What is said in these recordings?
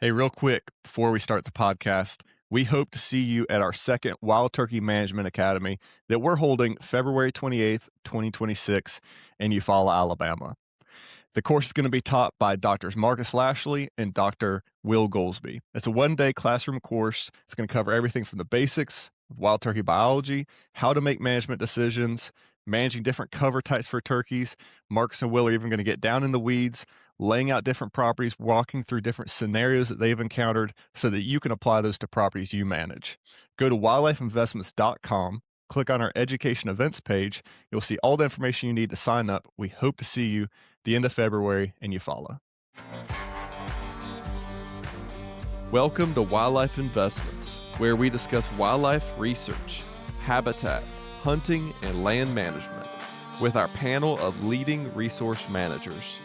Hey, real quick, before we start the podcast, we hope to see you at our second Wild Turkey Management Academy that we're holding February 28th, 2026 in Eufaula, Alabama. The course is going to be taught by Drs. Marcus Lashley and Dr. Will Goldsby. It's a one-day classroom course. It's going to cover everything from the basics of wild turkey biology, how to make management decisions, managing different cover types for turkeys. Marcus and Will are even going to get down in the weeds, laying out different properties, walking through different scenarios that they've encountered so that you can apply those to properties you manage. Go to wildlifeinvestments.com, click on our education events page. You'll see all the information you need to sign up. We hope to see you the end of February in Eufaula. Welcome to Wildlife Investments, where we discuss wildlife research, habitat, hunting, and land management with our panel of leading resource managers.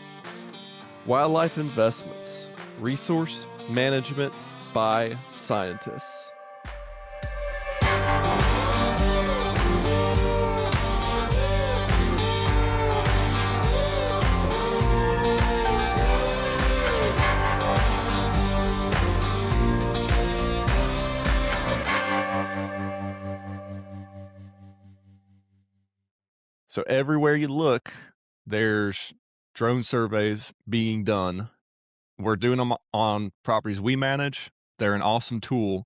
Wildlife Investments, resource management by scientists. So everywhere you look, there's drone surveys being done. We're doing them on properties we manage. They're an awesome tool.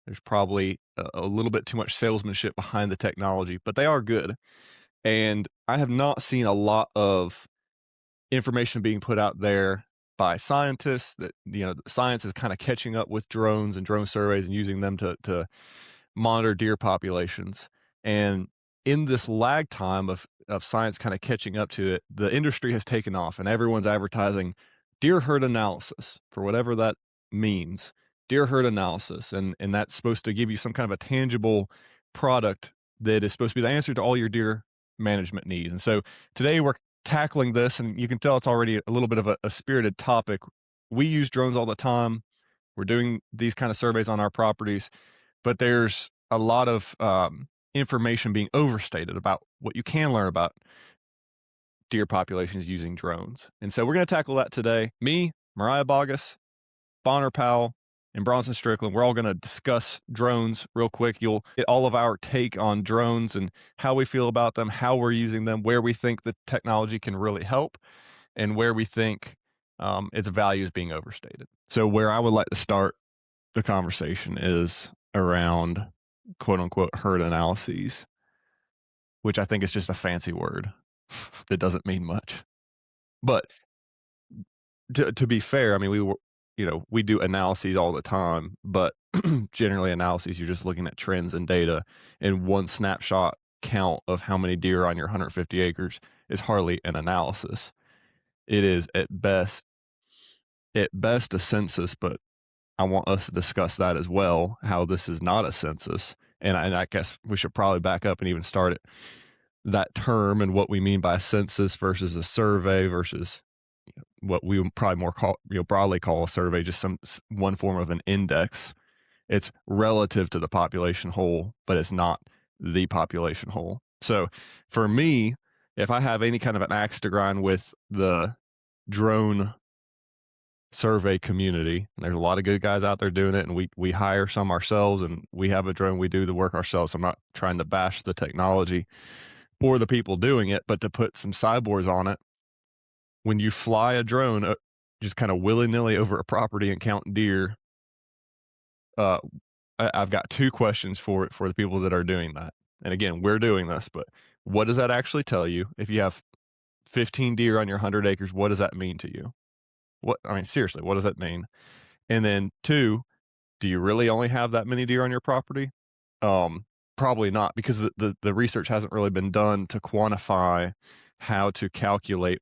There's probably a little bit too much salesmanship behind the technology, but they are good. And I have not seen a lot of information being put out there by scientists that, science is kind of catching up with drones and drone surveys and using them to monitor deer populations. And in this lag time of science kind of catching up to it, the industry has taken off and everyone's advertising deer herd analysis for whatever that means, deer herd analysis. And that's supposed to give you some kind of a tangible product that is supposed to be the answer to all your deer management needs. And so today we're tackling this, and you can tell it's already a little bit of a spirited topic. We use drones all the time. We're doing these kind of surveys on our properties, but there's a lot of information being overstated about what you can learn about deer populations using drones. And so we're going to tackle that today. Me, Moriah Bogus, Bonner Powell, and Bronson Strickland, we're all going to discuss drones real quick. You'll get all of our take on drones and how we feel about them, how we're using them, where we think the technology can really help, and where we think its value is being overstated. So where I would like to start the conversation is around quote unquote herd analyses, which I think is just a fancy word that doesn't mean much. But to be fair, I mean, we do analyses all the time, but generally analyses, you're just looking at trends and data, and one snapshot count of how many deer are on your 150 acres is hardly an analysis. It is at best a census, but I want us to discuss that as well, how this is not a census. And I guess we should probably back up and even start at that term and what we mean by a census versus a survey versus what we would probably more call, broadly call a survey, just one form of an index. It's relative to the population whole, but it's not the population whole. So for me, if I have any kind of an axe to grind with the drone survey community, and there's a lot of good guys out there doing it, and we hire some ourselves, and we have a drone, we do the work ourselves. I'm not trying to bash the technology or the people doing it, but to put some sideboards on it. When you fly a drone just kind of willy-nilly over a property and count deer, I've got two questions for the people that are doing that. And again, we're doing this, but what does that actually tell you? If you have 15 deer on your 100 acres, what does that mean to you? Seriously, what does that mean? And then two, do you really only have that many deer on your property? Probably not, because the research hasn't really been done to quantify how to calculate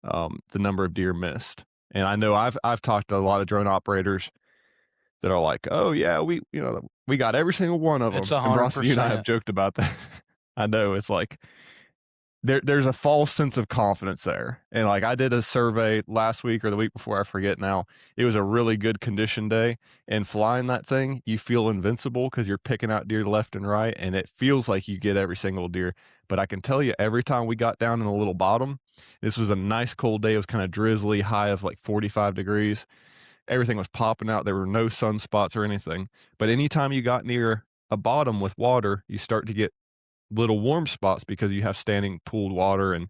the number of deer missed. And I know I've talked to a lot of drone operators that are like, oh yeah, we got every single one of them. It's 100%. And Bronson, you and I have joked about that. I know it's like there's a false sense of confidence there. And like I did a survey last week or the week before, I forget now. It was a really good condition day, and flying that thing, you feel invincible because you're picking out deer left and right, and it feels like you get every single deer. But I can tell you, every time we got down in the little bottom, this was a nice cold day. It was kind of drizzly, high of like 45 degrees. everything was popping out. There were no sunspots or anything. But anytime you got near a bottom with water, you start to get little warm spots because you have standing pooled water. And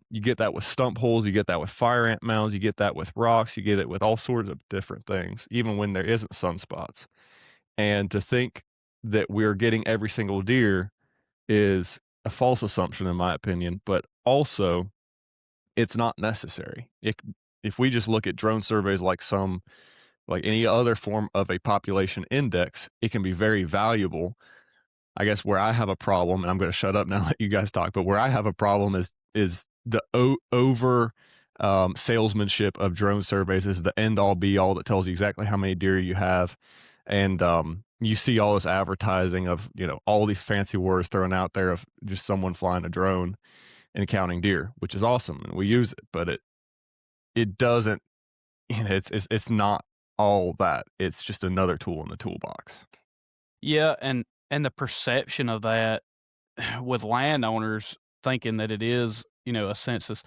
you get that with stump holes, you get that with fire ant mounds, you get that with rocks, you get it with all sorts of different things, even when there isn't sunspots. And to think that we're getting every single deer is a false assumption, in my opinion, but also it's not necessary. If we just look at drone surveys like any other form of a population index, it can be very valuable. I guess where I have a problem, and I'm going to shut up now and let you guys talk, but where I have a problem is the over salesmanship of drone surveys is the end all be all that tells you exactly how many deer you have. And you see all this advertising of, all these fancy words thrown out there of just someone flying a drone and counting deer, which is awesome. And we use it, but it doesn't, it's not all that. It's just another tool in the toolbox. Yeah, and the perception of that with landowners thinking that it is, a census,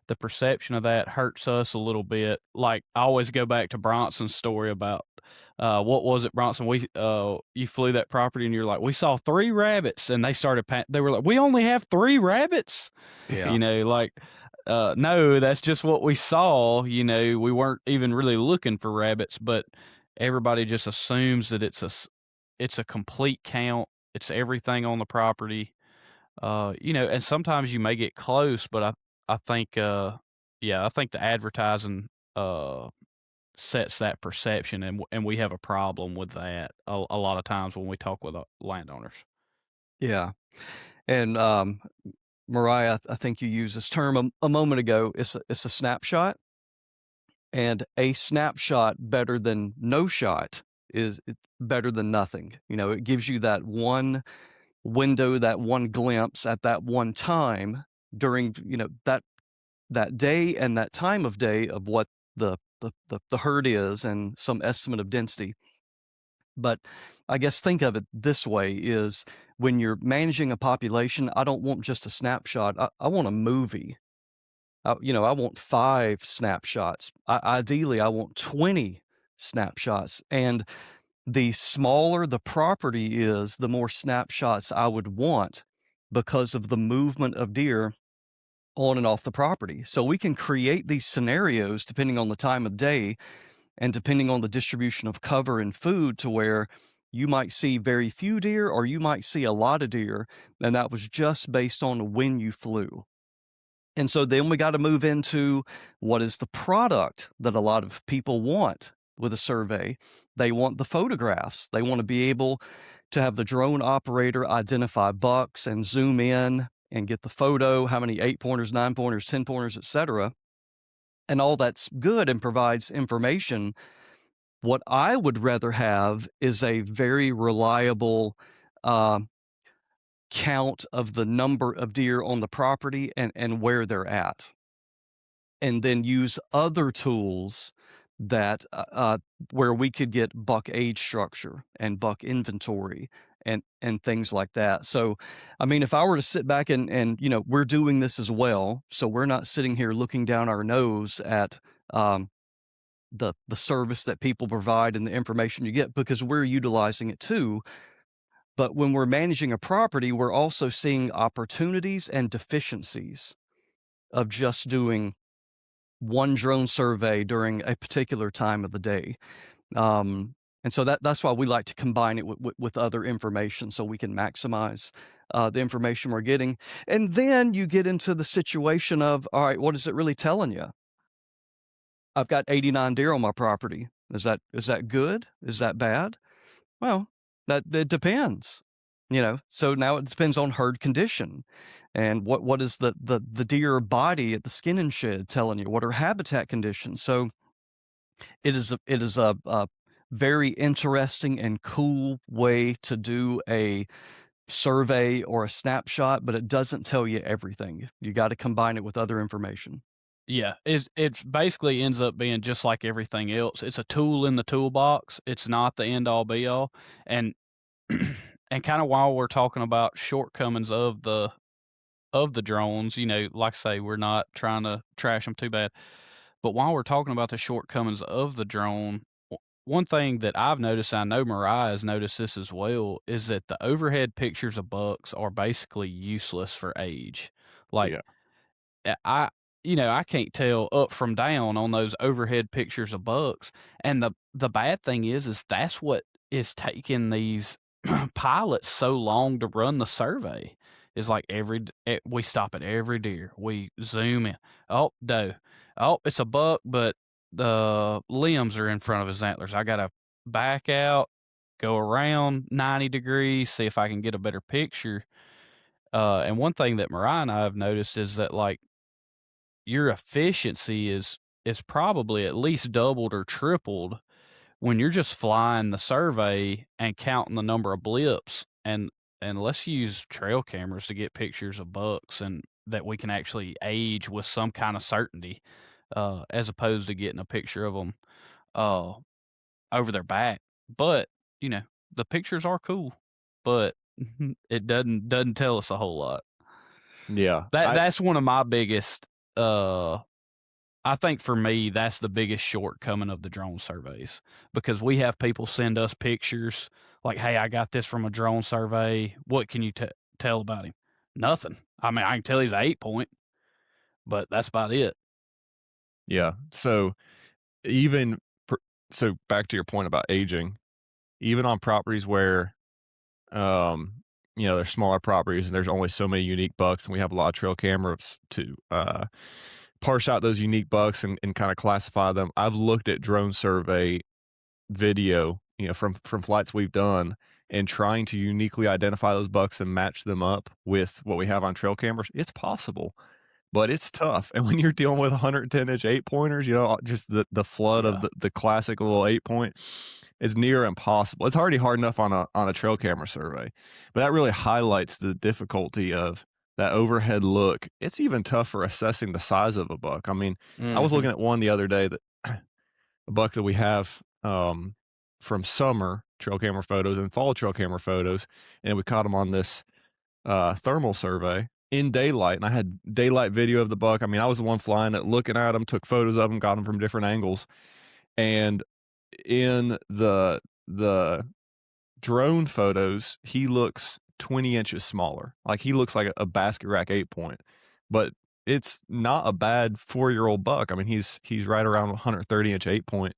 the perception of that hurts us a little bit. Like, I always go back to Bronson's story about what was it, Bronson? You flew that property and you're like, we saw 3 rabbits, and they were like, we only have 3 rabbits. Yeah. Like, no, that's just what we saw. We weren't even really looking for rabbits, but everybody just assumes that it's a complete count. It's everything on the property. And sometimes you may get close, but I think, I think the advertising sets that perception, and we have a problem with that a lot of times when we talk with landowners. Yeah. And Moriah, I think you used this term a moment ago. It's a snapshot, and a snapshot better than no shot is better than nothing. It gives you that one window, that one glimpse at that one time during that day and that time of day of what the herd is and some estimate of density. But I guess think of it this way: is when you're managing a population, I don't want just a snapshot. I want a movie. I want 5 snapshots. Ideally, I want 20 snapshots. And the smaller the property is, the more snapshots I would want because of the movement of deer on and off the property. So we can create these scenarios depending on the time of day and depending on the distribution of cover and food, to where you might see very few deer or you might see a lot of deer, and that was just based on when you flew. And so then we got to move into what is the product that a lot of people want with a survey. They want the photographs. They want to be able to have the drone operator identify bucks and zoom in and get the photo, how many 8-pointers, 9-pointers, 10-pointers, etc. And all that's good and provides information. What I would rather have is a very reliable count of the number of deer on the property and where they're at. And then use other tools that where we could get buck age structure and buck inventory and things like that. So, I mean, if I were to sit back and we're doing this as well, so we're not sitting here looking down our nose at the service that people provide and the information you get, because we're utilizing it too. But when we're managing a property, we're also seeing opportunities and deficiencies of just doing one drone survey during a particular time of the day. And so that's why we like to combine it with other information so we can maximize the information we're getting. And then you get into the situation of, all right, what is it really telling you? I've got 89 deer on my property. Is that good? Is that bad? Well, it depends. So now it depends on herd condition, and what is the deer body at the skin and shed telling you? What are habitat conditions? So it is a very interesting and cool way to do a survey or a snapshot, but it doesn't tell you everything. You got to combine it with other information. Yeah, it basically ends up being just like everything else. It's a tool in the toolbox. It's not the end all be all. And and kind of while we're talking about shortcomings of the drones, like I say, we're not trying to trash them too bad. But while we're talking about the shortcomings of the drone, one thing that I've noticed, I know Moriah has noticed this as well, is that the overhead pictures of bucks are basically useless for age. Like, Yeah. I I can't tell up from down on those overhead pictures of bucks, and the bad thing is that's what is taking these pilots so long to run the survey. Is like we stop at every deer, we zoom in. Oh, doe. Oh, it's a buck, but the limbs are in front of his antlers. I gotta back out, go around 90 degrees, see if I can get a better picture. And one thing that Mariah and I have noticed is that like your efficiency is probably at least doubled or tripled when you're just flying the survey and counting the number of blips. And let's use trail cameras to get pictures of bucks and that we can actually age with some kind of certainty, as opposed to getting a picture of them uh, over their back. But the pictures are cool, but it doesn't tell us a whole lot. Yeah. That's one of my biggest. I think for me, that's the biggest shortcoming of the drone surveys because we have people send us pictures like, "Hey, I got this from a drone survey. What can you tell about him?" Nothing. I mean, I can tell he's an 8-point, but that's about it. Yeah. So even per so back to your point about aging, even on properties where, um, there's smaller properties and there's only so many unique bucks, and we have a lot of trail cameras to, parse out those unique bucks and kinda classify them. I've looked at drone survey video, from flights we've done and trying to uniquely identify those bucks and match them up with what we have on trail cameras. It's possible, but it's tough. And when you're dealing with 110-inch 8-pointers, just the flood of Yeah. the classic little 8-point is near impossible. It's already hard enough on a trail camera survey, but that really highlights the difficulty of that overhead look. It's even tough for assessing the size of a buck. I mean, I was Mhm. looking at one the other day that a buck that we have, from summer trail camera photos and fall trail camera photos, and we caught him on this, thermal survey in daylight, and I had daylight video of the buck. I mean, I was the one flying it, looking at him, took photos of him, got him from different angles, and in the drone photos, he looks 20 inches smaller. Like, he looks like a basket rack 8-point, but it's not a bad 4-year-old buck. I mean, he's right around 130-inch 8-point,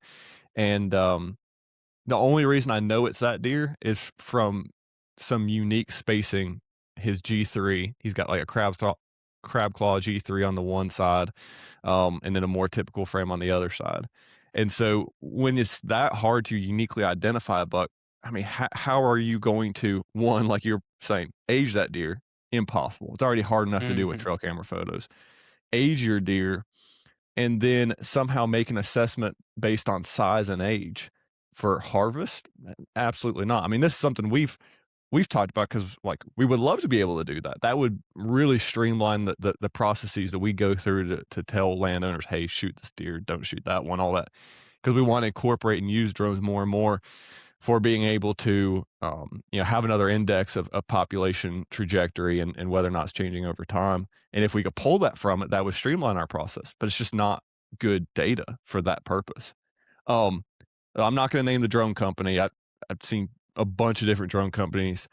and, the only reason I know it's that deer is from some unique spacing. His G3, he's got like a crab claw G3 on the one side, and then a more typical frame on the other side. And so when it's that hard to uniquely identify a buck, I mean, how are you going to, one, like you're saying, age that deer? Impossible. It's already hard enough to do with Mhm. trail camera photos. Age your deer and then somehow make an assessment based on size and age for harvest? Absolutely not. I mean, this is something we've talked about because like we would love to be able to do that. That would really streamline the processes that we go through to tell landowners, hey, shoot this deer, don't shoot that one, all that. Because we want to incorporate and use drones more and more for being able to have another index of population trajectory and whether or not it's changing over time. And if we could pull that from it, that would streamline our process. But it's just not good data for that purpose. Um, I'm not going to name the drone company. I've seen a bunch of different drone companies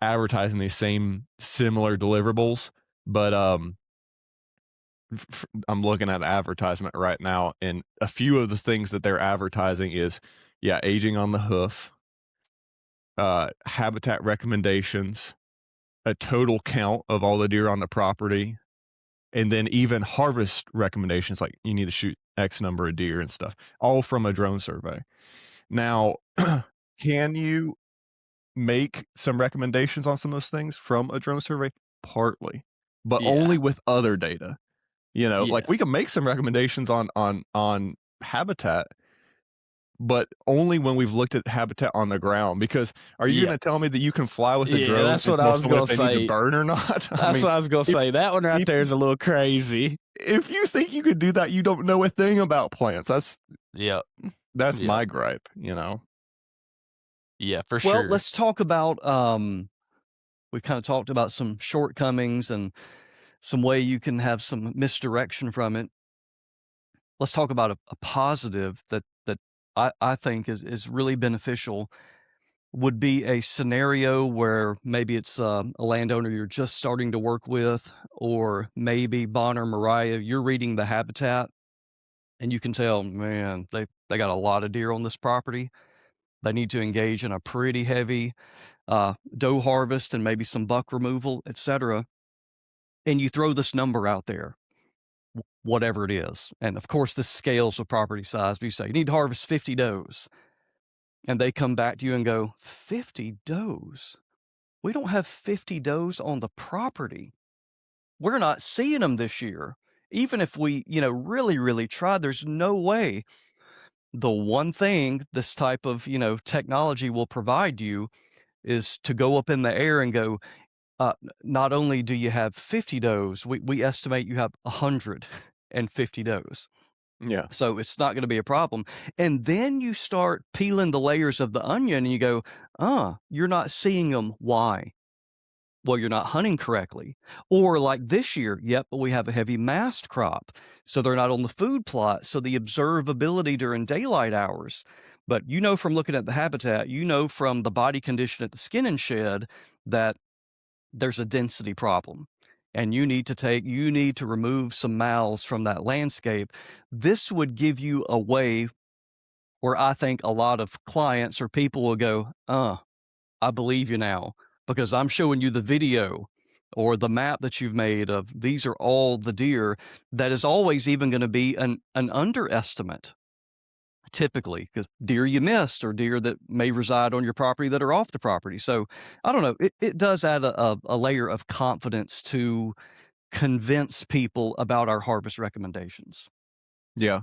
advertising these same similar deliverables, but I'm looking at an advertisement right now, and a few of the things that they're advertising is, yeah, aging on the hoof, habitat recommendations, a total count of all the deer on the property, and then even harvest recommendations, like you need to shoot X number of deer and stuff, all from a drone survey. Now, can you make some recommendations on some of those things from a drone survey? Partly, but Yeah. only with other data. Like Yeah. we can make some recommendations on habitat, but only when we've looked at habitat on the ground. Because are you Yeah. gonna tell me that you can fly with a Yeah, drone that's and what I tell was someone gonna if they need to say. burn or not? I That's mean, what I was gonna if say. That one right if there is a little crazy. if you think you could do that, you don't know a thing about plants. Yep. That's Yep. my gripe. Yeah, for Well, sure. let's talk about we kind of talked about some shortcomings and some way you can have some misdirection from it. let's talk about a positive that I think is really beneficial would be a scenario where maybe it's a landowner you're just starting to work with, or maybe Bon or Moriah, you're reading the habitat and you can tell, man, they got a lot of deer on this property. They need to engage in a pretty heavy doe harvest and maybe some buck removal, etc. And you throw this number out there, whatever it is. And of course, this scales with property size. But you say, you need to harvest 50 does. And they come back to you and go, 50 does? We don't have 50 does on the property. We're not seeing them this year. Even if we, really, really tried, there's no way. The one thing this type of, technology will provide you is to go up in the air and go, not only do you have 50 does, we estimate you have 150 does. Yeah. So it's not going to be a problem. And then you start peeling the layers of the onion and you go, you're not seeing them. Why? Well, you're not hunting correctly. Or like this year, but we have a heavy mast crop. So they're not on the food plot. So the observability during daylight hours. But from looking at the habitat, from the body condition at the skinning shed that there's a density problem. And you need to remove some mouths from that landscape. This would give you a way where I think a lot of clients or people will go, I believe you now, because I'm showing you the video or the map that you've made of these are all the deer. That is always even going to be an underestimate, typically, because deer you missed or deer that may reside on your property that are off the property. So I don't know, it does add a layer of confidence to convince people about our harvest recommendations. Yeah.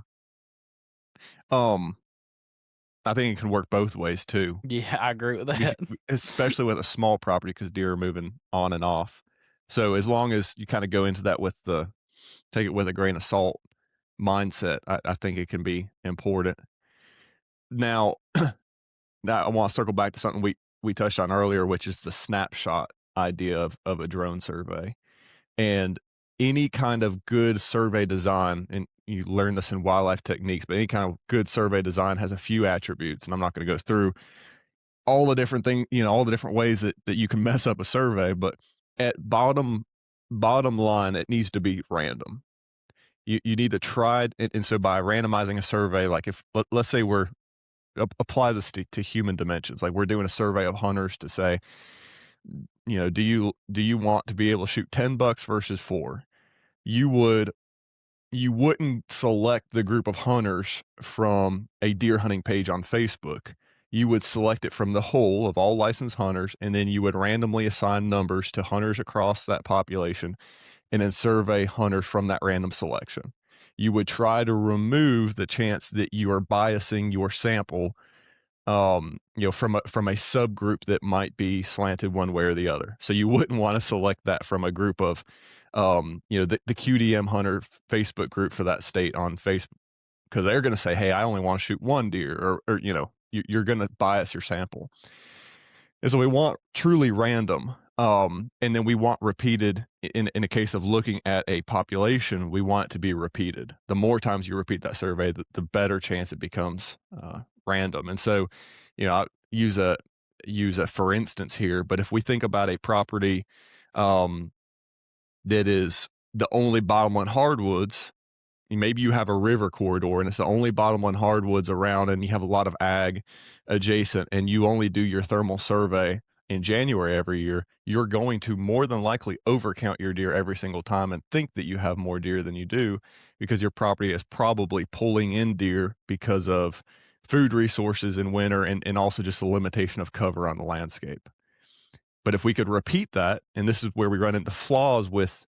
I think it can work both ways too. Yeah, I agree with that. Especially with a small property because deer are moving on and off. So as long as you kind of go into that with take it with a grain of salt mindset, I think it can be important. Now, I want to circle back to something we touched on earlier, which is the snapshot idea of a drone survey. And any kind of good survey design, and you learn this in wildlife techniques, but any kind of good survey design has a few attributes. And I'm not going to go through all the different things, all the different ways that you can mess up a survey, but at bottom line, it needs to be random. You need to try, and so by randomizing a survey, like if let's say we're apply this to human dimensions, like we're doing a survey of hunters to say, do you want to be able to shoot 10 bucks versus 4? You wouldn't select the group of hunters from a deer hunting page on Facebook. You would select it from the whole of all licensed hunters, and then you would randomly assign numbers to hunters across that population and then survey hunters from that random selection. You would try to remove the chance that you are biasing your sample, from a subgroup that might be slanted one way or the other. So you wouldn't want to select that from a group of, the QDM hunter Facebook group for that state on Facebook, because they're going to say, hey, I only want to shoot one deer, or you're going to bias your sample. And so we want truly random. And then we want repeated in a case of looking at a population, we want it to be repeated. The more times you repeat that survey, the better chance it becomes random. And so, I use a for instance here, but if we think about a property that is the only bottomland hardwoods, maybe you have a river corridor and it's the only bottomland hardwoods around, and you have a lot of ag adjacent, and you only do your thermal survey in January every year, you're going to more than likely overcount your deer every single time and think that you have more deer than you do, because your property is probably pulling in deer because of food resources in winter and also just the limitation of cover on the landscape. But if we could repeat that, and this is where we run into flaws with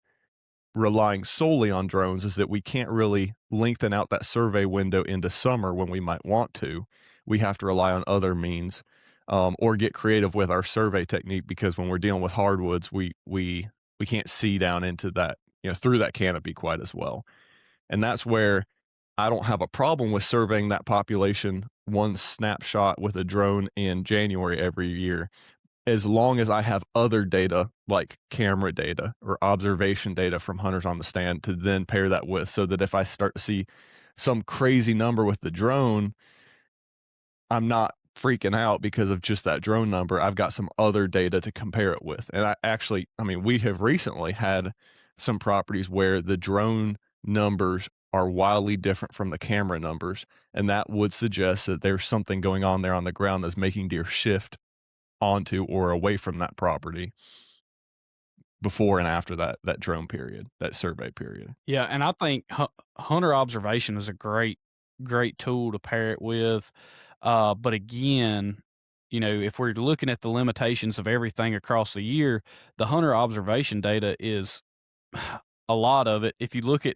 relying solely on drones, is that we can't really lengthen out that survey window into summer when we might want to. We have to rely on other means, or get creative with our survey technique, because when we're dealing with hardwoods, we can't see down into that, through that canopy quite as well. And that's where I don't have a problem with surveying that population one snapshot with a drone in January every year, as long as I have other data like camera data or observation data from hunters on the stand to then pair that with, so that if I start to see some crazy number with the drone, I'm not freaking out because of just that drone number. I've got some other data to compare it with. And I mean, we have recently had some properties where the drone numbers are wildly different from the camera numbers. And that would suggest that there's something going on there on the ground that's making deer shift onto or away from that property before and after that drone period, that survey period. Yeah, and I think hunter observation is a great tool to pair it with. But again, if we're looking at the limitations of everything across the year, the hunter observation data is a lot of it. If you look at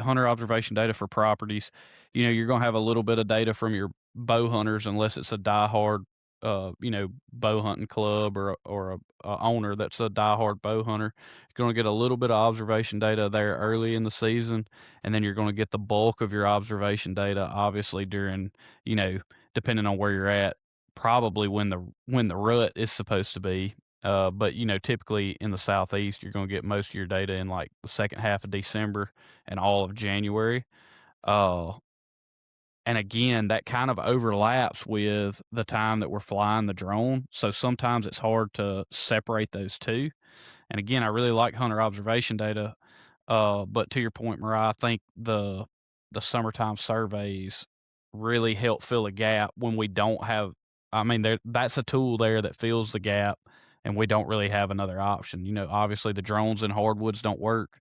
hunter observation data for properties, you're going to have a little bit of data from your bow hunters, unless it's a diehard, bow hunting club or a owner that's a diehard bow hunter. You're going to get a little bit of observation data there early in the season, and then you're going to get the bulk of your observation data, obviously during, depending on where you're at, probably when the rut is supposed to be. But typically in the southeast, you're going to get most of your data in like the second half of December and all of January. Uh, and again, that kind of overlaps with the time that we're flying the drone. So sometimes it's hard to separate those two. And again, I really like hunter observation data. But to your point, Mariah, I think the summertime surveys really help fill a gap when we don't have. I mean, that's a tool there that fills the gap, and we don't really have another option. Obviously the drones in hardwoods don't work.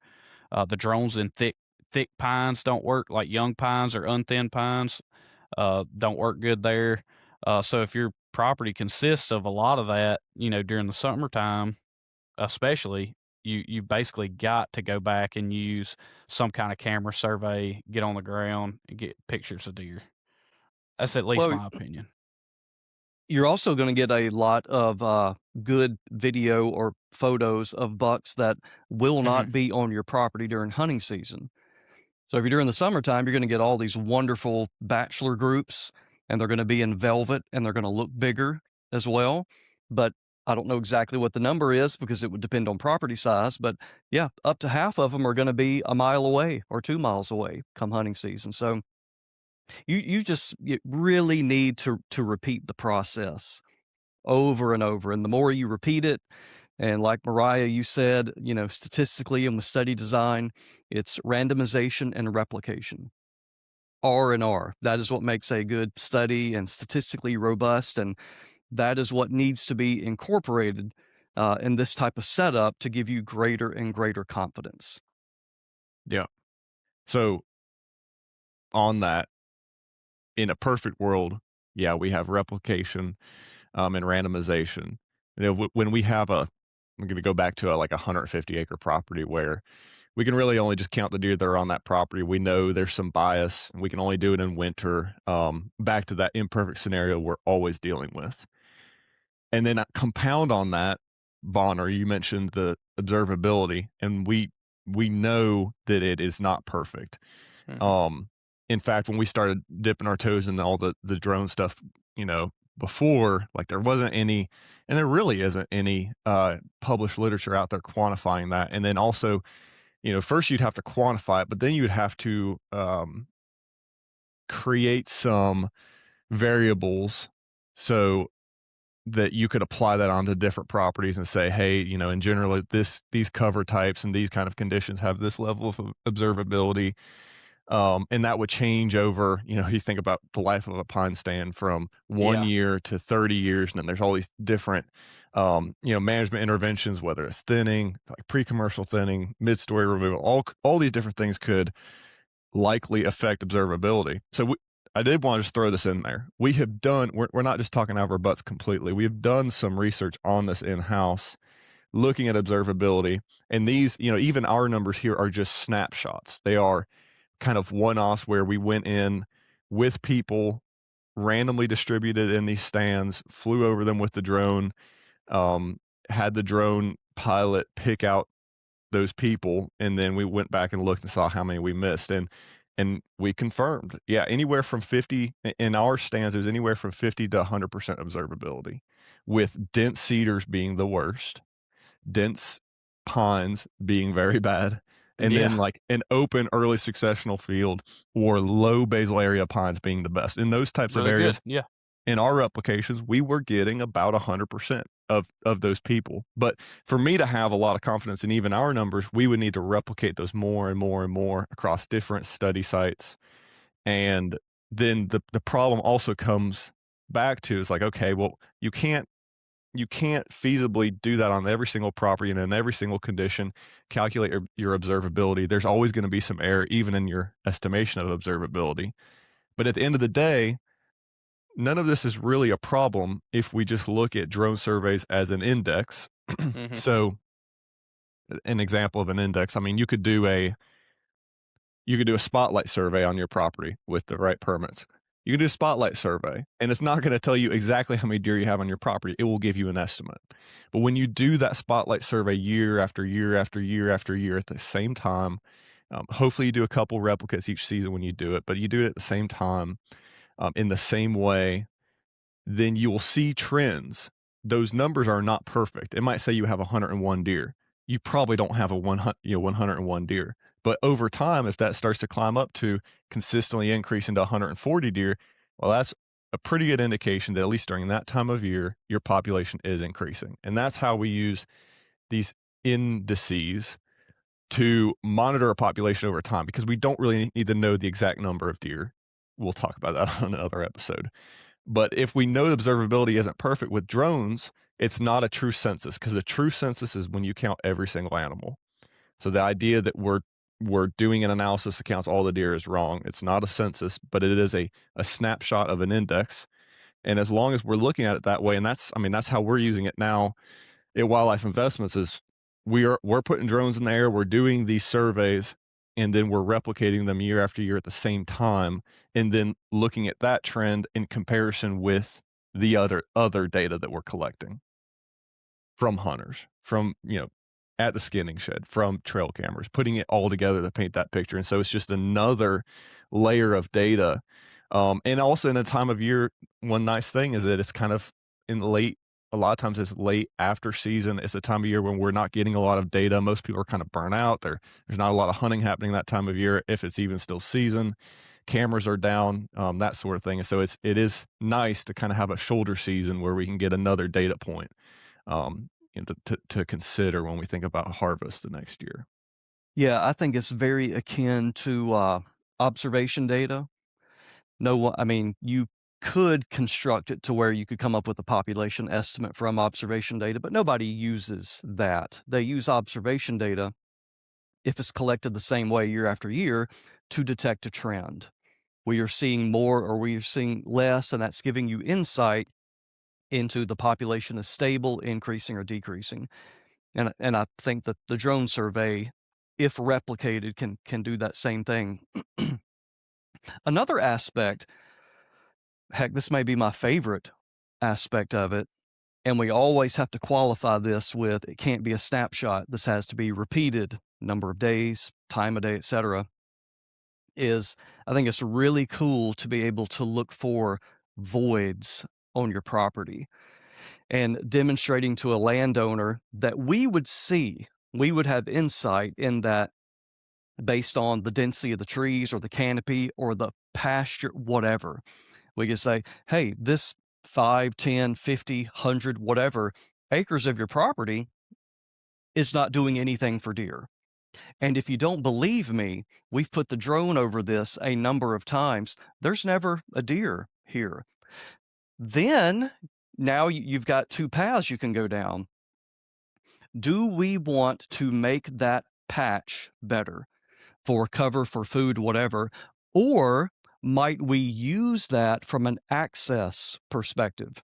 The drones in thick pines don't work, like young pines or unthinned pines. Don't work good there. So if your property consists of a lot of that, during the summertime, especially, you've basically got to go back and use some kind of camera survey, get on the ground, and get pictures of deer. That's at least Well, my opinion. you're also going to get a lot of good video or photos of bucks that will Mhm. not be on your property during hunting season. So if you're during the summertime, you're going to get all these wonderful bachelor groups, and they're going to be in velvet, and they're going to look bigger as well. But I don't know exactly what the number is because it would depend on property size. But yeah, up to half of them are going to be a mile away or 2 miles away come hunting season. So you really need to repeat the process over and over. And the more you repeat it, and like Moriah, you said, statistically and with study design, it's randomization and replication. R&R. That is what makes a good study and statistically robust. And that is what needs to be incorporated in this type of setup to give you greater and greater confidence. Yeah. So on that, in a perfect world, yeah, we have replication and randomization. When we have I'm going to go back to like a 150-acre property where we can really only just count the deer that are on that property. We know there's some bias. And we can only do it in winter. Back to that imperfect scenario we're always dealing with. And then compound on that, Bonner, you mentioned the observability, and we know that it is not perfect. Mhm. Um, in fact, when we started dipping our toes in all the drone stuff, before, like there wasn't any, and there really isn't any published literature out there quantifying that. And then also, first you'd have to quantify it, but then you'd have to create some variables so that you could apply that onto different properties and say, hey, in general, these cover types and these kind of conditions have this level of observability. And that would change over, you think about the life of a pine stand from 1 year to 30 years. And then there's all these different, management interventions, whether it's thinning, like pre-commercial thinning, mid-story removal, all these different things could likely affect observability. So I did want to just throw this in there. We're not just talking out of our butts completely. We have done some research on this in-house, looking at observability. And these, even our numbers here are just snapshots. They are kind of one-offs where we went in with people randomly distributed in these stands, flew over them with the drone, um, had the drone pilot pick out those people, and then we went back and looked and saw how many we missed, and we confirmed, yeah, anywhere from 50 in our stands, it was anywhere from 50 to 100% observability, with dense cedars being the worst, dense pines being very bad, and Yeah. then like an open early successional field or low basal area pines being the best. In those types of Really good. areas, Yeah. in our replications, we were getting about 100% of those people. But for me to have a lot of confidence in even our numbers, we would need to replicate those more and more and more across different study sites. And then the problem also comes back to is like, okay, well, you can't feasibly do that on every single property and in every single condition, calculate your observability. There's always going to be some error, even in your estimation of observability. But at the end of the day, none of this is really a problem if we just look at drone surveys as an index. Mm-hmm. So, an example of an index, I mean, you could do a spotlight survey on your property with the right permits. You can do a spotlight survey, and it's not going to tell you exactly how many deer you have on your property. It will give you an estimate. But when you do that spotlight survey year after year after year after year at the same time, hopefully you do a couple replicates each season when you do it, but you do it at the same time, in the same way, then you will see trends. Those numbers are not perfect. It might say you have 101 deer. You probably don't have 101 deer. But over time, if that starts to climb up to consistently increasing to 140 deer, well, that's a pretty good indication that at least during that time of year, your population is increasing. And that's how we use these indices to monitor a population over time, because we don't really need to know the exact number of deer. We'll talk about that on another episode. But if we know the observability isn't perfect with drones, it's not a true census, because a true census is when you count every single animal. So the idea that we're doing an analysis that counts all the deer is wrong. It's not a census, but it is a snapshot of an index. And as long as we're looking at it that way, and that's how we're using it now at Wildlife Investments, is we're putting drones in the air, we're doing these surveys, and then we're replicating them year after year at the same time, and then looking at that trend in comparison with the other data that we're collecting from hunters, from at the skinning shed, from trail cameras, putting it all together to paint that picture. And so it's just another layer of data. And also in a time of year, one nice thing is that it's kind of a lot of times it's late after season. It's a time of year when we're not getting a lot of data. Most people are kind of burnt out. There's not a lot of hunting happening that time of year, if it's even still season. Cameras are down, that sort of thing. And so it is nice to kind of have a shoulder season where we can get another data point, to consider when we think about harvest the next year. Yeah, I think it's very akin to observation data. I mean, you could construct it to where you could come up with a population estimate from observation data, but nobody uses that. They use observation data, if it's collected the same way year after year, to detect a trend. We are seeing more or we are seeing less, and that's giving you insight into the population is stable, increasing, or decreasing. And I think that the drone survey, if replicated, can do that same thing. Another aspect, heck, this may be my favorite aspect of it, and we always have to qualify this with it can't be a snapshot. This has to be repeated, number of days, time of day, etc. Is I think it's really cool to be able to look for voids on your property and demonstrating to a landowner that we would have insight in that based on the density of the trees or the canopy or the pasture, whatever. We could say, hey, this 5, 10, 50, 100, whatever acres of your property is not doing anything for deer. And if you don't believe me, we've put the drone over this a number of times. There's never a deer here. Then now you've got two paths you can go down. Do we want to make that patch better for cover, for food, whatever? Or might we use that from an access perspective?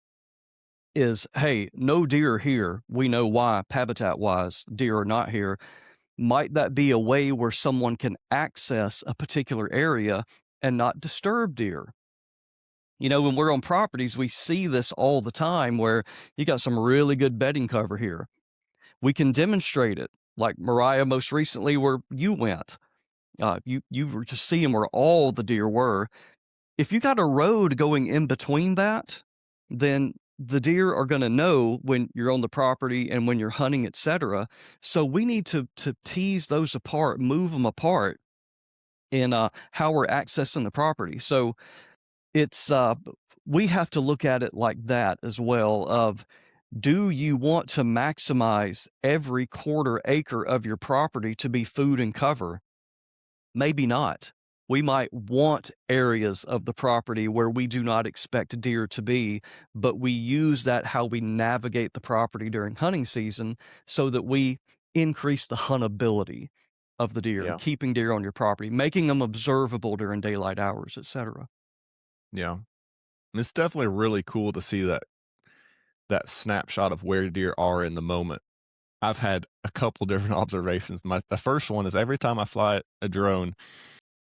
Is, hey, no deer here. We know why, habitat-wise, deer are not here. Might that be a way where someone can access a particular area and not disturb deer? When we're on properties, we see this all the time where you got some really good bedding cover here. We can demonstrate it, like Moriah most recently where you went. You were just seeing where all the deer were. If you got a road going in between that, then the deer are going to know when you're on the property and when you're hunting, etc. So we need to tease those apart, move them apart in how we're accessing the property. So it's we have to look at it like that as well. Of, do you want to maximize every quarter acre of your property to be food and cover? Maybe not. We might want areas of the property where we do not expect deer to be, but we use that how we navigate the property during hunting season so that we increase the huntability of the deer, Yeah. keeping deer on your property, making them observable during daylight hours, etc. Yeah. And it's definitely really cool to see that snapshot of where deer are in the moment. I've had a couple different observations. The first one is every time I fly a drone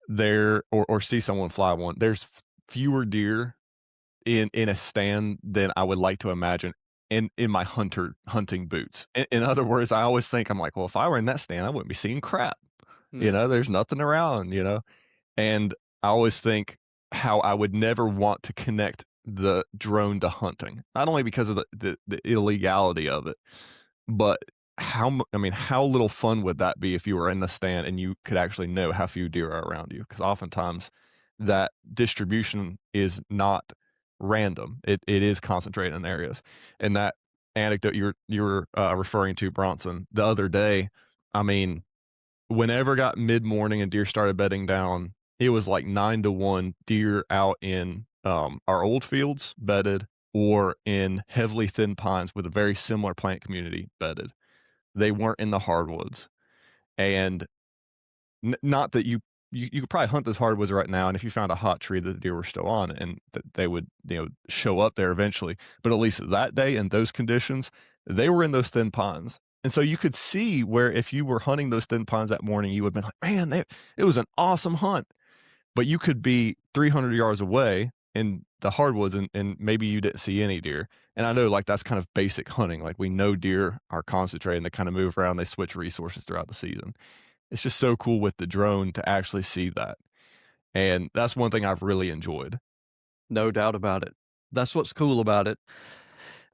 there or see someone fly one, there's fewer deer in a stand than I would like to imagine in my hunting boots. In other words, I always think, I'm like, well, if I were in that stand, I wouldn't be seeing crap. There's nothing around. And I always think how I would never want to connect the drone to hunting, not only because of the illegality of it, but how little fun would that be if you were in the stand and you could actually know how few deer are around you? Because oftentimes that distribution is not random; it is concentrated in areas. And that anecdote you were referring to, Bronson, the other day, I mean, whenever it got mid morning and deer started bedding down, it was like 9 to 1 deer out in our old fields bedded or in heavily thin pines with a very similar plant community bedded. They weren't in the hardwoods. And not that you could probably hunt those hardwoods right now, and if you found a hot tree that the deer were still on, and that they would show up there eventually. But at least that day in those conditions, they were in those thin pines. And so you could see where if you were hunting those thin pines that morning, you would have been like, man, it was an awesome hunt. But you could be 300 yards away in the hardwoods and maybe you didn't see any deer. And I know like that's kind of basic hunting. Like we know deer are concentrated and they kind of move around, they switch resources throughout the season. It's just so cool with the drone to actually see that. And that's one thing I've really enjoyed. No doubt about it. That's what's cool about it.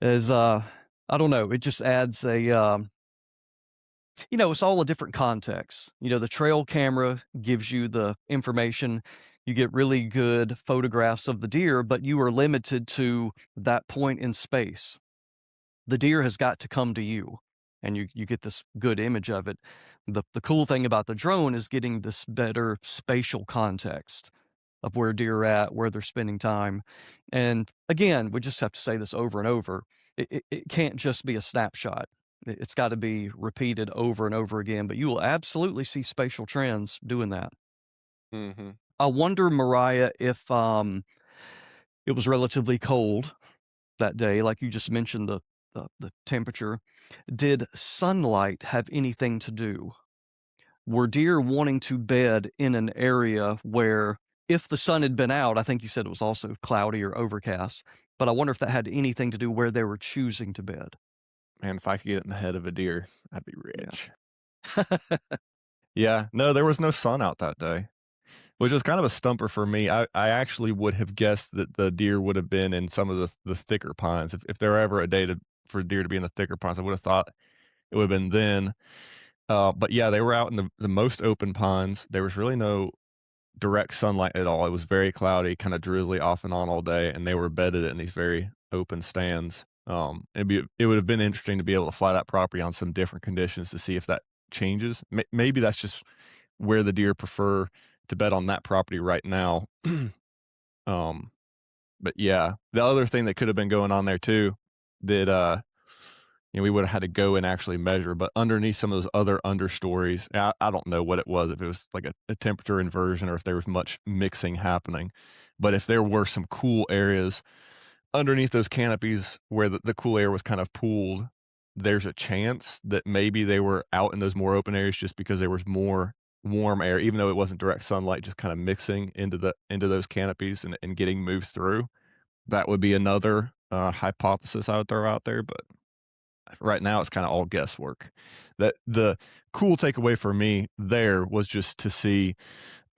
Is I don't know, it just adds a it's all a different context. The trail camera gives you the information. You get really good photographs of the deer, but you are limited to that point in space. The deer has got to come to you, and you get this good image of it. The cool thing about the drone is getting this better spatial context of where deer are at, where they're spending time. And again, we just have to say this over and over. It can't just be a snapshot. It's got to be repeated over and over again, but you will absolutely see spatial trends doing that. Mm-hmm. I wonder, Moriah, if it was relatively cold that day, like you just mentioned the temperature. Did sunlight have anything to do? Were deer wanting to bed in an area where, if the sun had been out, I think you said it was also cloudy or overcast, but I wonder if that had anything to do where they were choosing to bed. Man, if I could get in the head of a deer, I'd be rich. Yeah. Yeah, no, there was no sun out that day, which was kind of a stumper for me. I actually would have guessed that the deer would have been in some of the thicker pines. If there were ever a day for deer to be in the thicker pines, I would have thought it would have been then. But yeah, they were out in the most open pines. There was really no direct sunlight at all. It was very cloudy, kind of drizzly off and on all day, and they were bedded in these very open stands. It would have been interesting to be able to fly that property on some different conditions to see if that changes. Maybe that's just where the deer prefer to bed on that property right now. um, but yeah, the other thing that could have been going on there too, that we would have had to go and actually measure, but underneath some of those other understories, I don't know what it was, if it was like a temperature inversion or if there was much mixing happening. But if there were some cool areas underneath those canopies where the cool air was kind of pooled, there's a chance that maybe they were out in those more open areas just because there was more warm air, even though it wasn't direct sunlight, just kind of mixing into those canopies and getting moved through. That would be another hypothesis I would throw out there, but right now it's kind of all guesswork. That the cool takeaway for me there was just to see,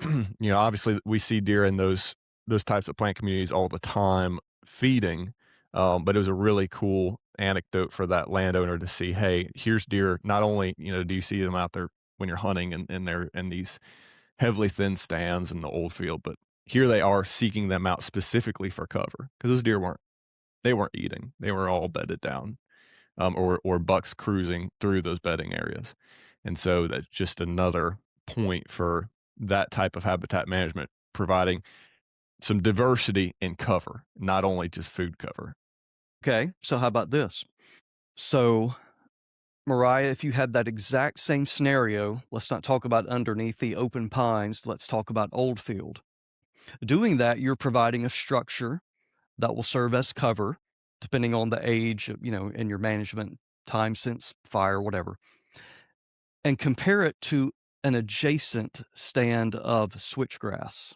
obviously we see deer in those types of plant communities all the time feeding, But it was a really cool anecdote for that landowner to see, hey, here's deer. Not only, do you see them out there when you're hunting and they're in these heavily thin stands in the old field, but here they are seeking them out specifically for cover because those deer weren't eating. They were all bedded down, or bucks cruising through those bedding areas. And so that's just another point for that type of habitat management, providing some diversity in cover, not only just food cover. Okay, so how about this? So, Moriah, if you had that exact same scenario, let's not talk about underneath the open pines, let's talk about old field. Doing that, you're providing a structure that will serve as cover, depending on the age, and your management time since fire, whatever, and compare it to an adjacent stand of switchgrass.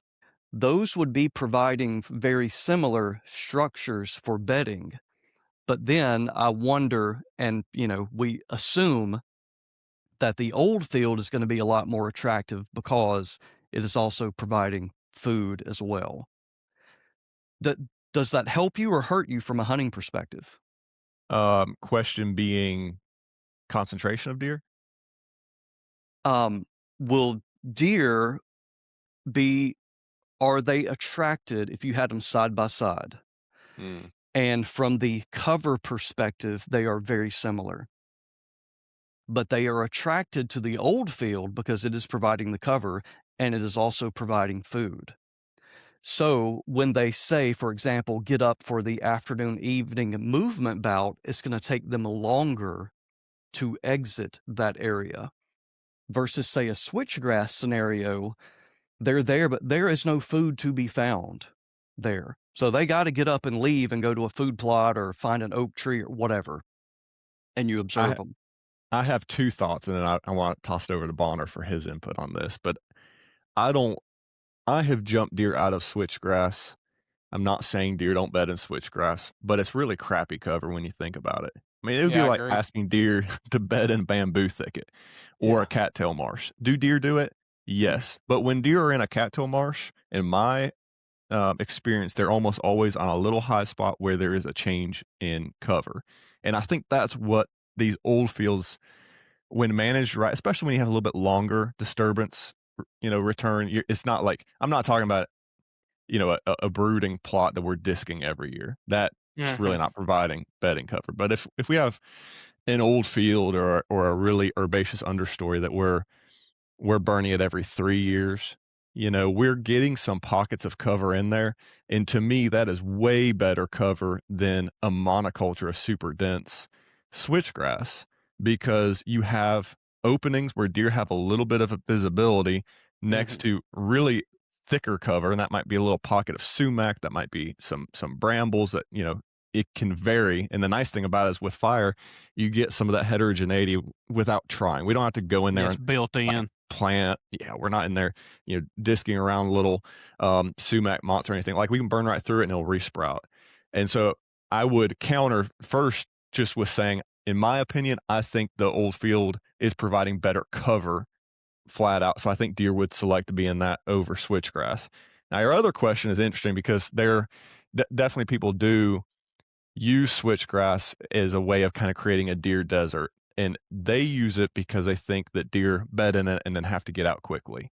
Those would be providing very similar structures for bedding. But then I wonder, and we assume that the old field is going to be a lot more attractive because it is also providing food as well. Does that help you or hurt you from a hunting perspective? Question being concentration of deer? Will deer be, are they attracted if you had them side by side? Mm. And from the cover perspective, they are very similar. But they are attracted to the old field because it is providing the cover and it is also providing food. So when they say, for example, get up for the afternoon, evening movement bout, it's going to take them longer to exit that area versus, say, a switchgrass scenario. They're there, but there is no food to be found there. So they got to get up and leave and go to a food plot or find an oak tree or whatever, and you observe them. I have two thoughts, and then I want to toss it over to Bonner for his input on this. But I have jumped deer out of switchgrass. I'm not saying deer don't bed in switchgrass, but it's really crappy cover when you think about it. I mean, it would be Yeah, I like agree. asking deer to bed in a bamboo thicket or a cattail marsh. Do deer do it? Yes. But when deer are in a cattail marsh, in my experience, they're almost always on a little high spot where there is a change in cover. And I think that's what these old fields, when managed right, especially when you have a little bit longer disturbance, return, it's not like, I'm not talking about, a brooding plot that we're disking every year. That's really not providing bedding cover. But if we have an old field or a really herbaceous understory that we're burning it every 3 years, we're getting some pockets of cover in there. And to me, that is way better cover than a monoculture of super dense switchgrass, because you have openings where deer have a little bit of a visibility next to really thicker cover. And that might be a little pocket of sumac. That might be some brambles that, it can vary. And the nice thing about it is with fire, you get some of that heterogeneity without trying. We don't have to go in there It's and built in. plant. Yeah, we're not in there, disking around little sumac mott's or anything. Like, we can burn right through it and it'll resprout. And so I would counter first just with saying, in my opinion, I think the old field is providing better cover flat out. So I think deer would select to be in that over switchgrass. Now, your other question is interesting because definitely people do use switchgrass as a way of kind of creating a deer desert. And they use it because they think that deer bed in it and then have to get out quickly.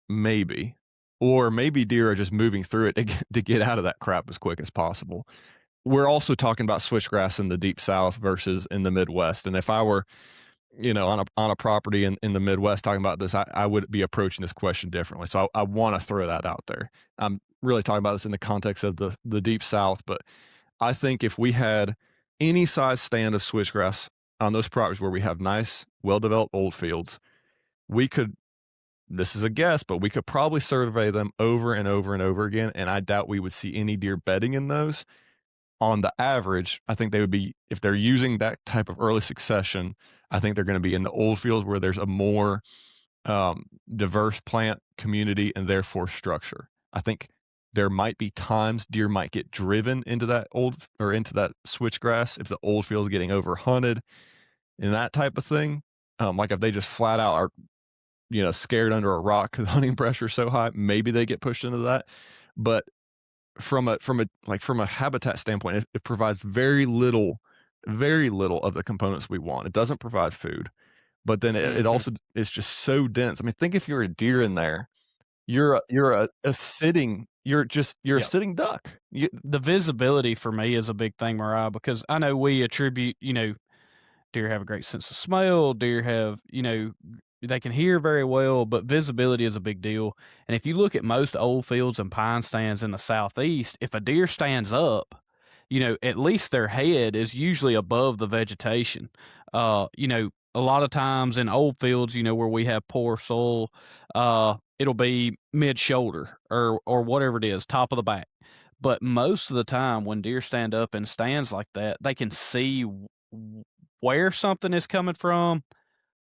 Maybe. Or maybe deer are just moving through it to get out of that crap as quick as possible. We're also talking about switchgrass in the deep south versus in the Midwest. And if I were, on a property in the Midwest talking about this, I would be approaching this question differently. So I want to throw that out there. I'm really talking about this in the context of the deep south, but I think if we had any size stand of switchgrass on those properties where we have nice, well-developed old fields, we could, this is a guess, but we could probably survey them over and over and over again, and I doubt we would see any deer bedding in those. On the average, I think they would be, if they're using that type of early succession, I think they're going to be in the old fields where there's a more diverse plant community and therefore structure. I think there might be times deer might get driven into that into that switchgrass if the old field's getting over hunted and that type of thing. Like if they just flat out are, scared under a rock because hunting pressure is so high, maybe they get pushed into that. But from a habitat standpoint, it provides very little of the components we want. It doesn't provide food, but then it Mhm. also is just so dense. I mean, think if you're a deer in there, you're a sitting you're a Yep. sitting duck. You The visibility for me is a big thing, Mariah, because I know we attribute, deer have a great sense of smell. Deer have, they can hear very well, but visibility is a big deal. And if you look at most old fields and pine stands in the southeast, if a deer stands up, at least their head is usually above the vegetation. A lot of times in old fields, where we have poor soil, it'll be mid shoulder or whatever it is, top of the back. But most of the time, when deer stand up in stands like that, they can see where something is coming from,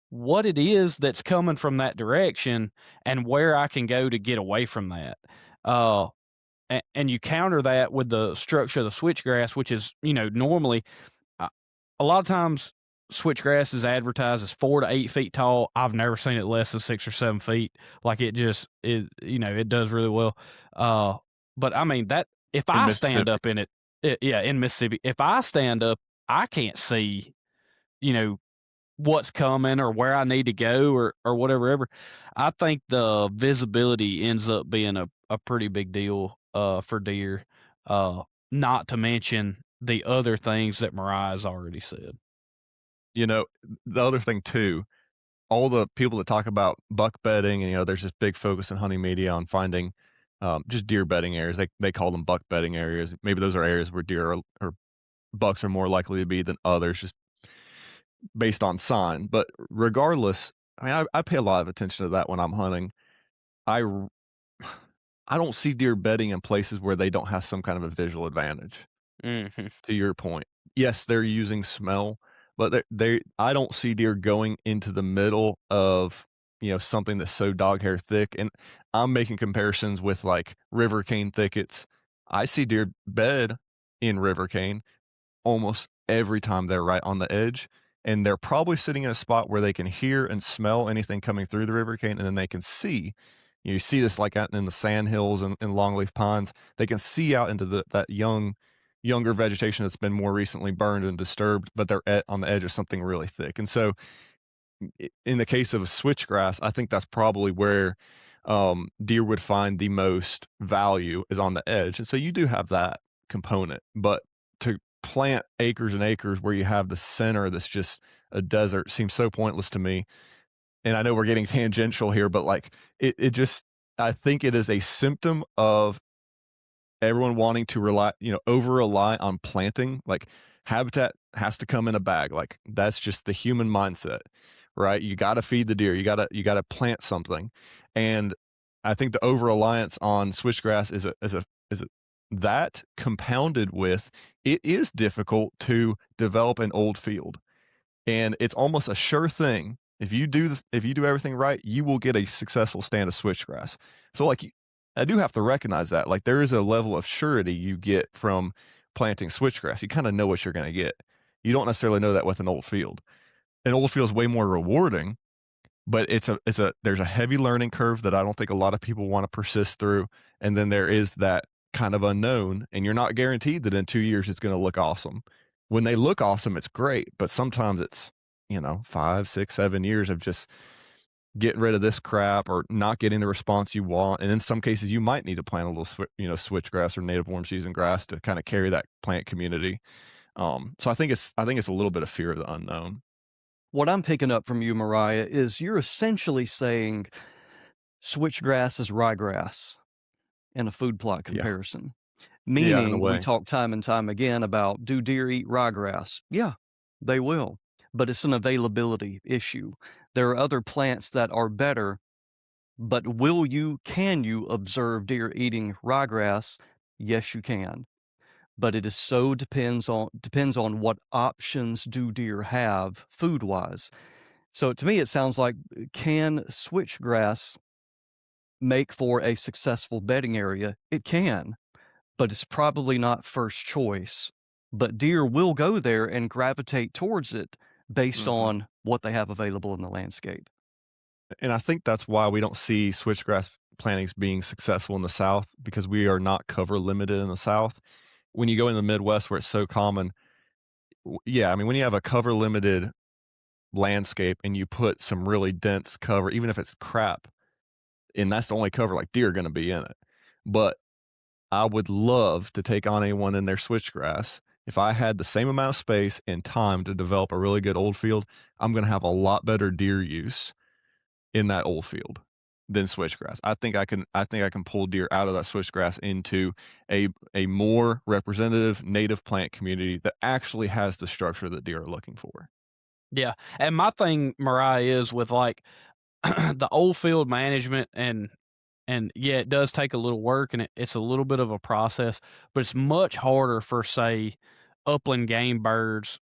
what it is that's coming from that direction, and where I can go to get away from that. Uh, and you counter that with the structure of the switchgrass, which is, normally uh, a lot of times switchgrass is advertised as 4 to 8 feet tall. I've never seen it less than 6 or 7 feet. Like it just it does really well. Uh, but I mean that if in I stand Mississippi. up in it, yeah, in Mississippi, if I stand up, I can't see, you know, what's coming or where I need to go or whatever ever. I think the visibility ends up being a pretty big deal for deer. Uh Not to mention the other things that Mariah's already said. You know, the other thing too, all the people that talk about buck bedding and, there's this big focus in hunting media on finding, just deer bedding areas. They call them buck bedding areas. Maybe those are areas where deer or bucks are more likely to be than others, just based on sign. But regardless, I mean, I pay a lot of attention to that when I'm hunting. I r I don't see deer bedding in places where they don't have some kind of a visual advantage, Mhm. to your point. Yes, they're using smell, but they I don't see deer going into the middle of, something that's so dog hair thick, and I'm making comparisons with, like, river cane thickets. I see deer bed in river cane almost every time they're right on the edge, and they're probably sitting in a spot where they can hear and smell anything coming through the river cane, and then they can see. You see this, like, out in the sandhills and longleaf pines. They can see out into that younger vegetation that's been more recently burned and disturbed, but they're on the edge of something really thick. And so, in the case of switchgrass, I think that's probably where, deer would find the most value is on the edge. And so you do have that component, but to plant acres and acres where you have the center that's just a desert seems so pointless to me. And I know we're getting tangential here, but like it just I think it is a symptom of everyone wanting to over rely on planting. Like habitat has to come in a bag. Like that's just the human mindset, right? You got to feed the deer. You got to plant something. And I think the over reliance on switchgrass is a that compounded with it is difficult to develop an old field, and it's almost a sure thing. If you do everything right, you will get a successful stand of switchgrass. So, like, I do have to recognize that. Like, there is a level of surety you get from planting switchgrass. You kind of know what you're going to get. You don't necessarily know that with an old field. An old field is way more rewarding, but there's a heavy learning curve that I don't think a lot of people want to persist through. And then there is that kind of unknown, and you're not guaranteed that in 2 years it's going to look awesome. When they look awesome, it's great, but sometimes it's 5, 6, 7 years of just getting rid of this crap or not getting the response you want. And in some cases, you might need to plant a little switchgrass or native warm season grass to kind of carry that plant community. So I think it's a little bit of fear of the unknown. What I'm picking up from you, Mariah, is you're essentially saying switchgrass is ryegrass in a food plot Yeah, comparison. yeah, in a Meaning, we way. talk time and time again about, do deer eat ryegrass? Yeah, they will, but it's an availability issue. There are other plants that are better, but can you observe deer eating ryegrass? Yes, you can. But it is so depends on what options do deer have food-wise. So to me, it sounds like, can switchgrass make for a successful bedding area? It can, but it's probably not first choice. But deer will go there and gravitate towards it based Mhm. on what they have available in the landscape. And I think that's why we don't see switchgrass plantings being successful in the South because we are not cover limited in the South. When you go in the Midwest where it's so common, yeah, I mean, when you have a cover limited landscape and you put some really dense cover, even if it's crap, and that's the only cover, like deer are going to be in it. But I would love to take on anyone in their switchgrass. If I had the same amount of space and time to develop a really good old field, I'm going to have a lot better deer use in that old field than switchgrass. I think I can pull deer out of that switchgrass into a more representative native plant community that actually has the structure that deer are looking for. Yeah, and my thing, Mariah, is with, like, the old field management and yeah, it does take a little work and it's a little bit of a process, but it's much harder for, say, upland game birds,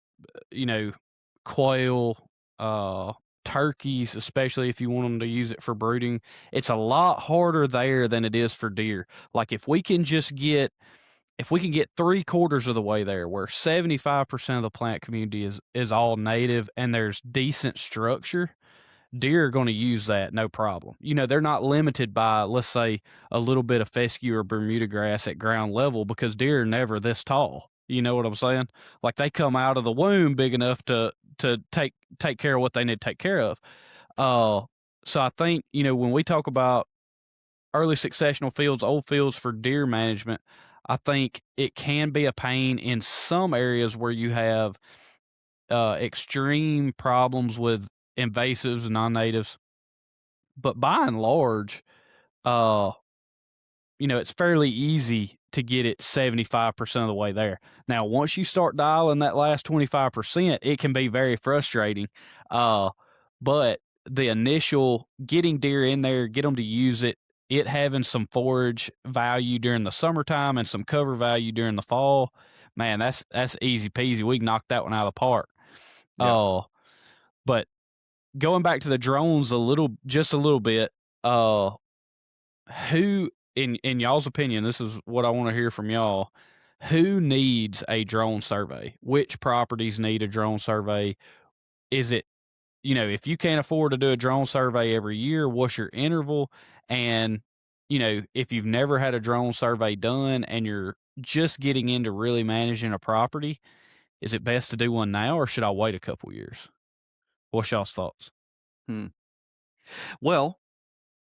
you know, quail, uh, turkeys, especially if you want them to use it for brooding. It's a lot harder there than it is for deer. Like if we can get 3/4 of the way there where 75% of the plant community is all native and there's decent structure, deer are going to use that no problem. You know, they're not limited by, let's say, a little bit of fescue or Bermuda grass at ground level because deer are never this tall. You know what I'm saying? Like they come out of the womb big enough to take care of what they need to take care of. Uh, so I think, you know, when we talk about early successional fields, old fields for deer management, I think it can be a pain in some areas where you have extreme problems with invasives and non-natives. But by and large, uh, you know, it's fairly easy to get it 75% of the way there. Now, once you start dialing that last 25%, it can be very frustrating. Uh, but the initial getting deer in there, get them to use it, it having some forage value during the summertime and some cover value during the fall, man, that's easy peasy. We can knock that one out of the park. Yeah. Uh, but going back to the drones just a little bit, uh, who in y'all's opinion, this is what I want to hear from y'all. Who needs a drone survey? Which properties need a drone survey? Is it, you know, if you can't afford to do a drone survey every year, what's your interval? And, you know, if you've never had a drone survey done and you're just getting into really managing a property, is it best to do one now or should I wait a couple years? What's y'all's thoughts? Hmm. Well,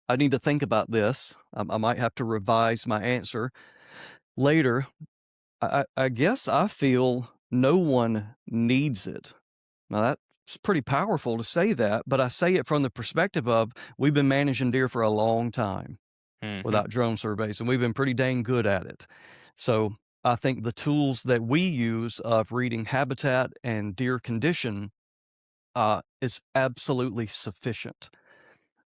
I need to think about this. I might have to revise my answer later. I guess I feel no one needs it. Now, that's pretty powerful to say that, but I say it from the perspective of we've been managing deer for a long time Mhm. without drone surveys, and we've been pretty dang good at it. So I think the tools that we use of reading habitat and deer condition is absolutely sufficient.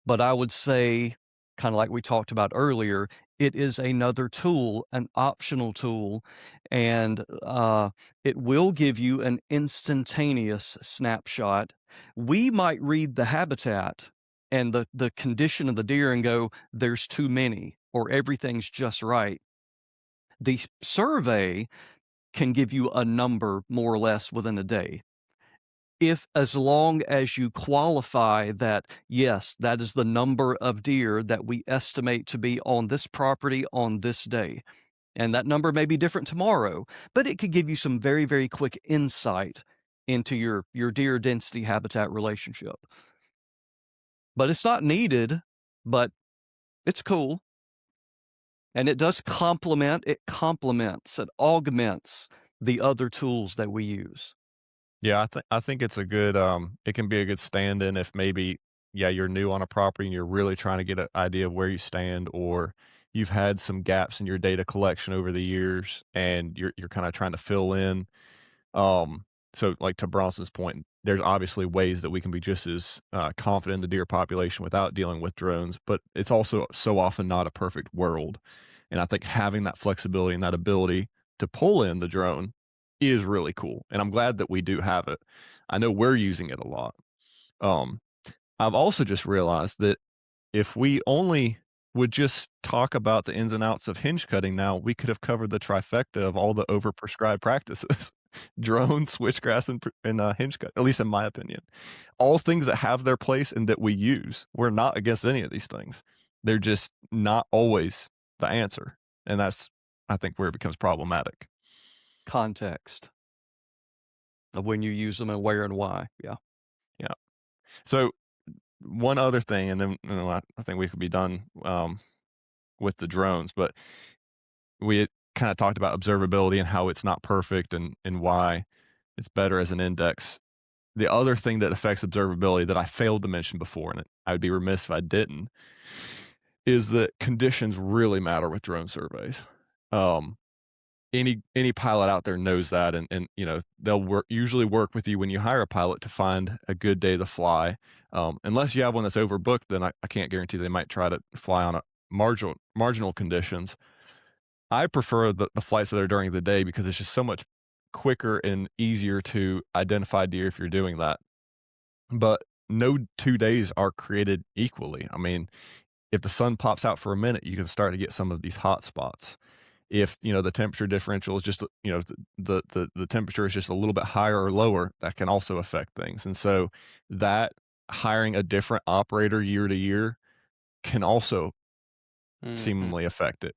But I would say, kind of like we talked about earlier, it is another tool, an optional tool, and it will give you an instantaneous snapshot. We might read the habitat and the condition of the deer and go, there's too many, or everything's just right. The survey can give you a number more or less within a day, if as long as you qualify that, yes, that is the number of deer that we estimate to be on this property on this day. And that number may be different tomorrow, but it could give you some very, very quick insight into your deer density habitat relationship. But it's not needed, but it's cool. And it does it complements, it augments the other tools that we use. Yeah, I think it's a good, it can be a good stand-in if maybe, yeah, you're new on a property and you're really trying to get an idea of where you stand, or you've had some gaps in your data collection over the years and you're kinda trying to fill in. So like to Bronson's point, there's obviously ways that we can be just as, confident in the deer population without dealing with drones, but it's also so often not a perfect world. And I think having that flexibility and that ability to pull in the drone is really cool, and I'm glad that we do have it. I know we're using it a lot. Um, I've also just realized that if we only would just talk about the ins and outs of hinge cutting now, we could have covered the trifecta of all the overprescribed practices. Drone, switchgrass, and hinge cut, at least in my opinion. All things that have their place and that we use. We're not against any of these things. They're just not always the answer, and that's, I think, where it becomes problematic. Context of when you use them and where and why. Yeah. Yeah. So one other thing, and then I think we could be done with the drones, but we kind of talked about observability and how it's not perfect and why it's better as an index. The other thing that affects observability that I failed to mention before, and I would be remiss if I didn't, is that conditions really matter with drone surveys. Um, any pilot out there knows that, and they'll usually work with you when you hire a pilot to find a good day to fly. Unless you have one that's overbooked, then I can't guarantee they might try to fly on a marginal conditions. I prefer the flights that are during the day because it's just so much quicker and easier to identify deer if you're doing that. But no 2 days are created equally. I mean, if the sun pops out for a minute, you can start to get some of these hot spots. If the temperature differential is just the temperature is just a little bit higher or lower, that can also affect things. And so that hiring a different operator year to year can also Mhm. seemingly affect it.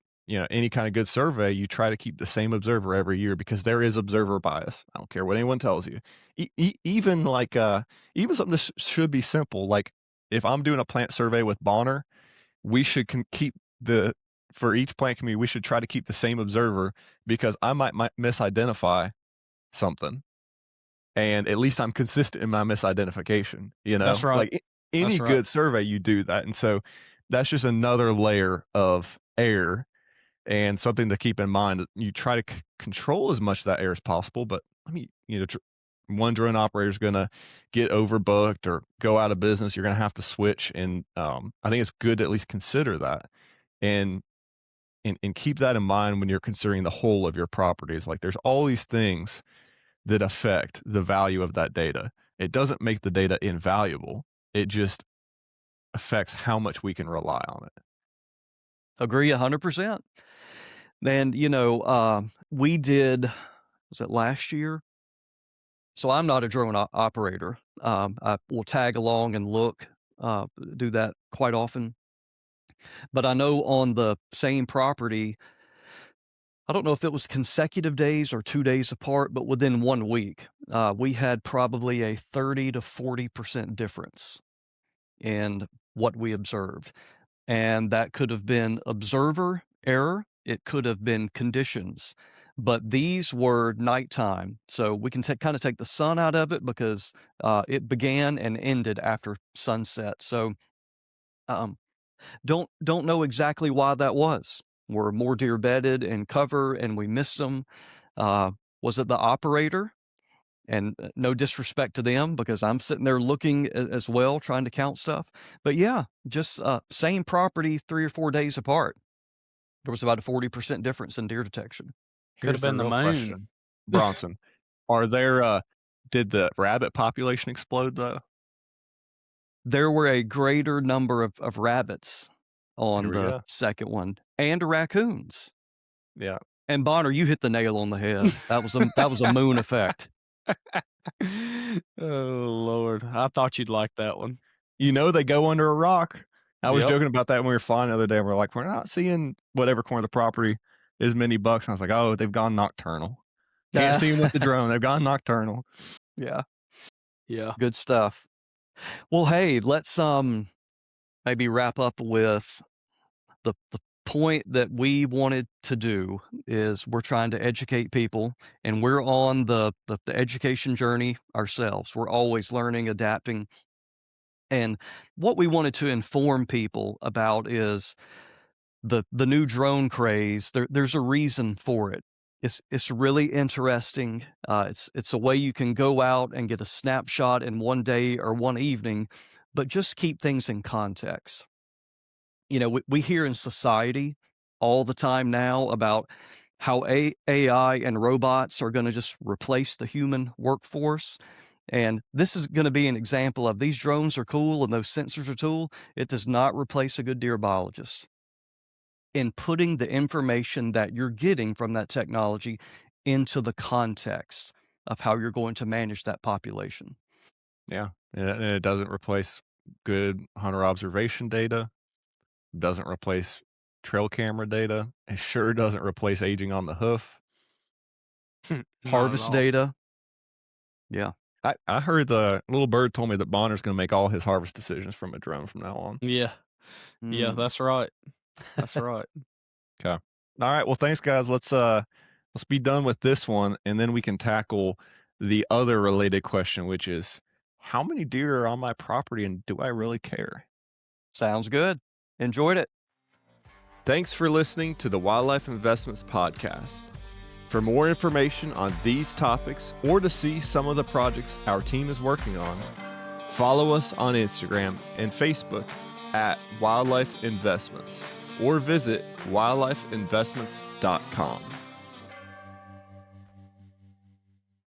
Any kind of good survey, you try to keep the same observer every year because there is observer bias. I don't care what anyone tells you. Even like even something that should be simple, like if I'm doing a plant survey with Bonner, we should keep the for each plant community, we should try to keep the same observer because I might misidentify something, and at least I'm consistent in my misidentification. That's right. Like That's any right. good survey, you do that, and so that's just another layer of error and something to keep in mind. You try to control as much of that error as possible, but I mean, one drone operator is going to get overbooked or go out of business. You're going to have to switch, and I think it's good to at least consider that and and keep that in mind when you're considering the whole of your properties. Like there's all these things that affect the value of that data. It doesn't make the data invaluable. It just affects how much we can rely on it. Agree 100%. And, we did, was it last year? So I'm not a drone operator. I will tag along and look, do that quite often. But I know on the same property, I don't know if it was consecutive days or 2 days apart, but within 1 week, we had probably a 30 to 40% difference in what we observed. And that could have been observer error, it could have been conditions, but these were nighttime. So we can kind of take the sun out of it because it began and ended after sunset. So um, don't know exactly why that was. Were more deer bedded in cover and we missed them? Uh, was it the operator? And no disrespect to them because I'm sitting there looking as well, trying to count stuff. But yeah, just same property 3 or 4 days apart. There was about a 40% difference in deer detection. Could have Here's the been the real moon. question, Bronson. Are there did the rabbit population explode though? There were a greater number of rabbits Here on we the go. second one and raccoons. Yeah. And Bonner, you hit the nail on the head. That was a moon effect. Oh, Lord. I thought you'd like that one. They go under a rock. I was Yep. joking about that when we were flying the other day. We're like, we're not seeing whatever corner of the property as many bucks. And I was like, oh, they've gone nocturnal. Can't see them with the drone. They've gone nocturnal. Yeah, Yeah. good stuff. Well, hey, let's maybe wrap up with the point that we wanted to do is we're trying to educate people, and we're on the education journey ourselves. We're always learning, adapting, and what we wanted to inform people about is the new drone craze. There's a reason for it. It's really interesting. It's a way you can go out and get a snapshot in one day or one evening, but just keep things in context. We hear in society all the time now about how AI and robots are going to just replace the human workforce. And this is going to be an example of these drones are cool and those sensors are cool. It does not replace a good deer biologist. In putting the information that you're getting from that technology into the context of how you're going to manage that population. Yeah. And it doesn't replace good hunter observation data. Doesn't replace trail camera data. It sure doesn't replace aging on the hoof. Not at Harvest all. data. Yeah. I heard the little bird told me that Bonner's going to make all his harvest decisions from a drone from now on. Yeah. Yeah, Mm. that's right. That's right. Okay. All right. Well, thanks, guys. Let's be done with this one, and then we can tackle the other related question, which is how many deer are on my property, and do I really care? Sounds good. Enjoyed it. Thanks for listening to the Wildlife Investments Podcast. For more information on these topics or to see some of the projects our team is working on, follow us on Instagram and Facebook at Wildlife Investments or visit wildlifeinvestments.com.